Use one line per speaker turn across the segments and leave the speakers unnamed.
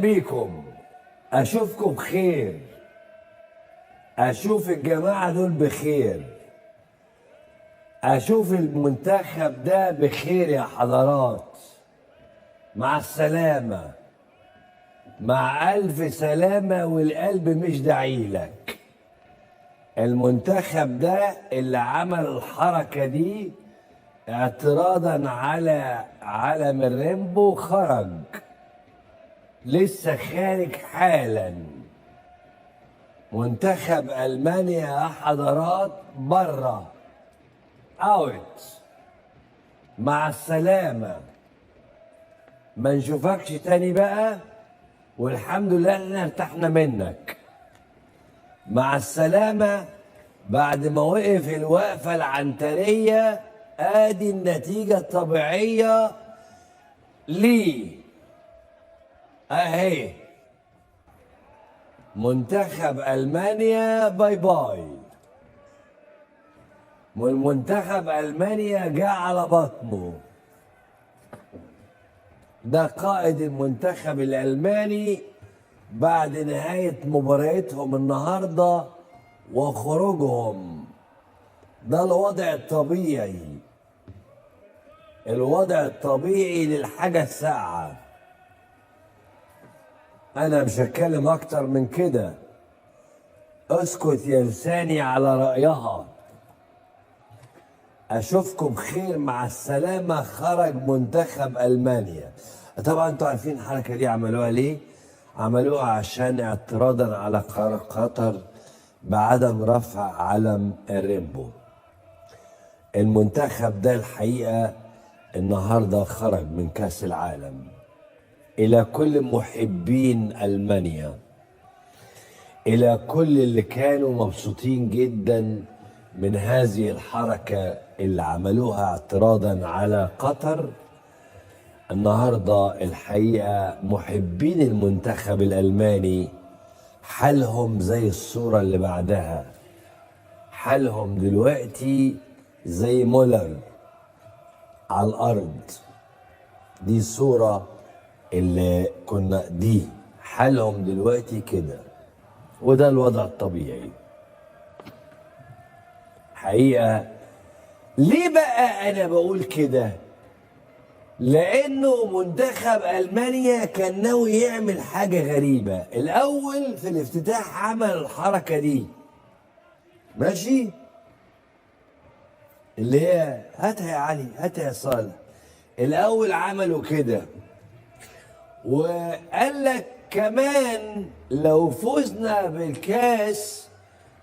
بيكم، اشوفكم بخير، اشوف الجماعه دول بخير، اشوف المنتخب ده بخير يا حضرات. مع السلامه، مع الف سلامه، والقلب مش داعيلك. المنتخب ده اللي عمل الحركه دي اعتراضا على علم الريمبو خرج، لسه خارج حالا. منتخب المانيا يا حضرات بره، اوت، مع السلامه، ما نشوفكش تاني بقى، والحمد لله اننا ارتحنا منك. مع السلامه. بعد ما وقف الوقفه العنتريه، ادي النتيجه الطبيعيه ليه اهي. منتخب المانيا باي باي، والمنتخب المانيا جاء على بطنه. ده قائد المنتخب الالماني بعد نهايه مباراتهم النهارده وخروجهم. ده الوضع الطبيعي، الوضع الطبيعي للحاجه الساقعه. انا مش هتكلم اكتر من كده. اسكت يا لساني على رايها. اشوفكم خير، مع السلامه. خرج منتخب المانيا. طبعا انتوا عارفين الحركه دي عملوها ليه؟ عملوها عشان اعتراضا على قرار قطر بعدم رفع علم الريمبو. المنتخب ده الحقيقه النهارده خرج من كاس العالم. الى كل محبين المانيا، الى كل اللي كانوا مبسوطين جدا من هذه الحركه اللي عملوها اعتراضا على قطر، النهارده الحقيقه محبين المنتخب الالماني حالهم زي الصوره اللي بعدها. حالهم دلوقتي زي مولر على الارض. دي صوره اللي كنا، دي حالهم دلوقتي كده، وده الوضع الطبيعي حقيقة. ليه بقى أنا بقول كده؟ لأنه منتخب ألمانيا كان ناوي يعمل حاجة غريبة. الأول في الافتتاح عمل الحركة دي، ماشي؟ اللي هي هاتها يا علي، هاتها يا صالح. الأول عملوا كده، وقال لك كمان لو فزنا بالكاس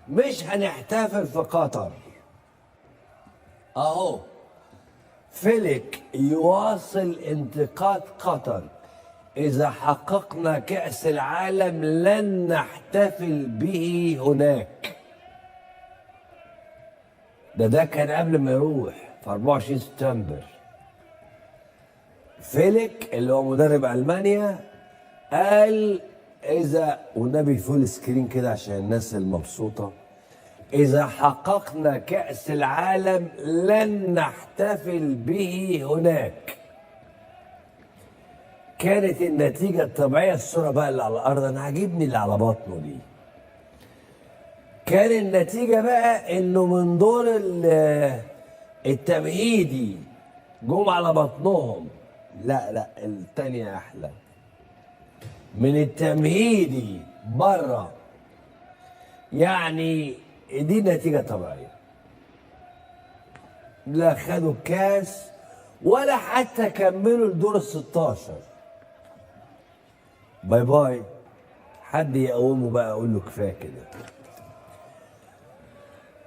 مش هنحتفل في قطر. اهو فلك يواصل انتقاد قطر: اذا حققنا كأس العالم لن نحتفل به هناك. ده كان قبل ما يروح في 24 سبتمبر. فلك اللي هو مدرب المانيا قال اذا، والنبي فول سكرين كده عشان الناس المبسوطه: إذا حققنا كأس العالم لن نحتفل به هناك. كانت النتيجة الطبيعية، الصورة بقى اللي على الأرض، أنا عاجبني اللي على بطنه دي. كان النتيجة بقى إنه من دور التمهيدي جم على بطنهم. لا التانية أحلى. من التمهيدي بره، يعني دي نتيجة طبيعية. لا خدوا الكاس ولا حتى كملوا الدور ال16. باي باي. حد يقومه بقى، اقول له كفايه كده.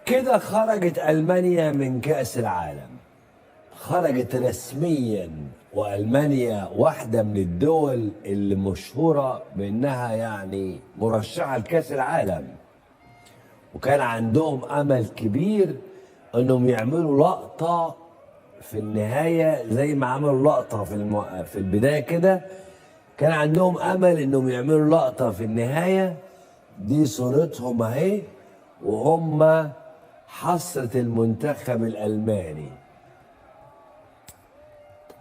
كده خرجت المانيا من كاس العالم، خرجت رسميا. والمانيا واحده من الدول اللي مشهوره بانها يعني مرشحه لكاس العالم، وكان عندهم امل كبير انهم يعملوا لقطه في النهايه زي ما عملوا لقطه في البدايه كده. كان عندهم امل انهم يعملوا لقطه في النهايه. دي صورتهم اهي، وهم حصرة المنتخب الالماني.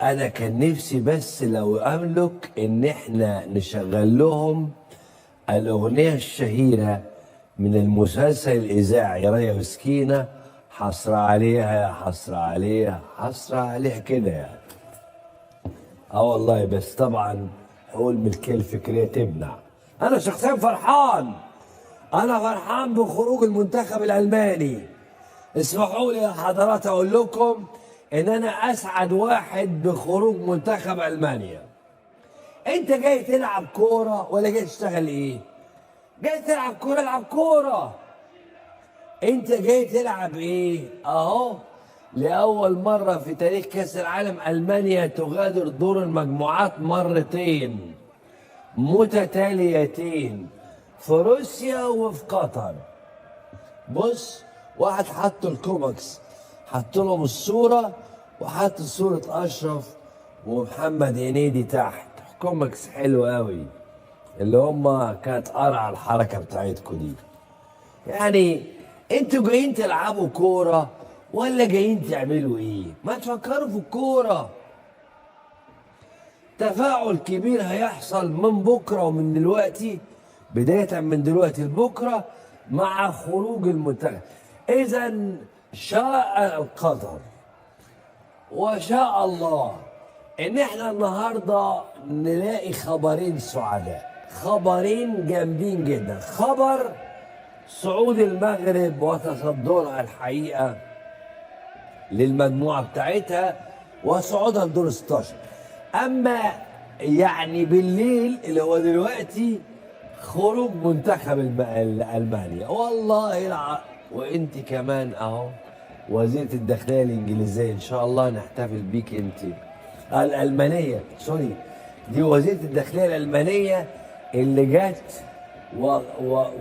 انا كان نفسي بس لو املك ان احنا نشغل لهم الاغنيه الشهيره من المسلسل الاذاعي ريا وسكينه، حسرة عليها يا حسرة عليها، حسرة عليها كده يعني. اه والله، بس طبعا حقوق الملكيه الفكريه تمنع. انا شخصيا فرحان، انا فرحان بخروج المنتخب الالماني. اسمحوا لي يا حضرات اقول لكم ان انا اسعد واحد بخروج منتخب المانيا. انت جاي تلعب كوره ولا جاي تشتغل ايه؟ جاي تلعب كوره، العب كوره. انت جاي تلعب ايه؟ اهو لاول مره في تاريخ كاس العالم المانيا تغادر دور المجموعات مرتين متتاليتين، في روسيا وفي قطر. بص، واحد حط الكوماكس، حط لهم الصورة وحط صورة أشرف ومحمد هنيدي تحت. كوماكس حلو قوي، اللي هم كانت قرع الحركة بتاعتكم دي. يعني انتوا جايين تلعبوا كورة ولا جايين تعملوا ايه؟ ما تفكروا في الكورة. تفاعل كبير هيحصل من بكرة ومن دلوقتي، بداية من دلوقتي لبكرة، مع خروج المنتخب. إذا شاء القدر وشاء الله إن إحنا النهاردة نلاقي خبرين سعداء، خبرين جامدين جدا. خبر صعود المغرب وتصدرها الحقيقة للمجموعة بتاعتها وصعودها لدور 16. اما يعني بالليل اللي هو دلوقتي خروج منتخب المانيا. والله وانت كمان اهو وزيرة الداخلية الانجليزية، ان شاء الله نحتفل بيك انت. الالمانية، سوري، دي وزيرة الداخلية الالمانية اللي جت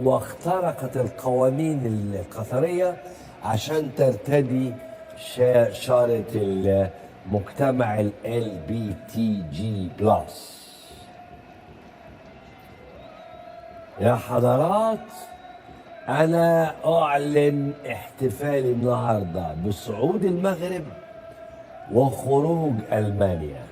واخترقت القوانين القطرية عشان ترتدي شارة المجتمع LBTG+. يا حضرات، أنا أعلن احتفالي النهاردة بصعود المغرب وخروج ألمانيا.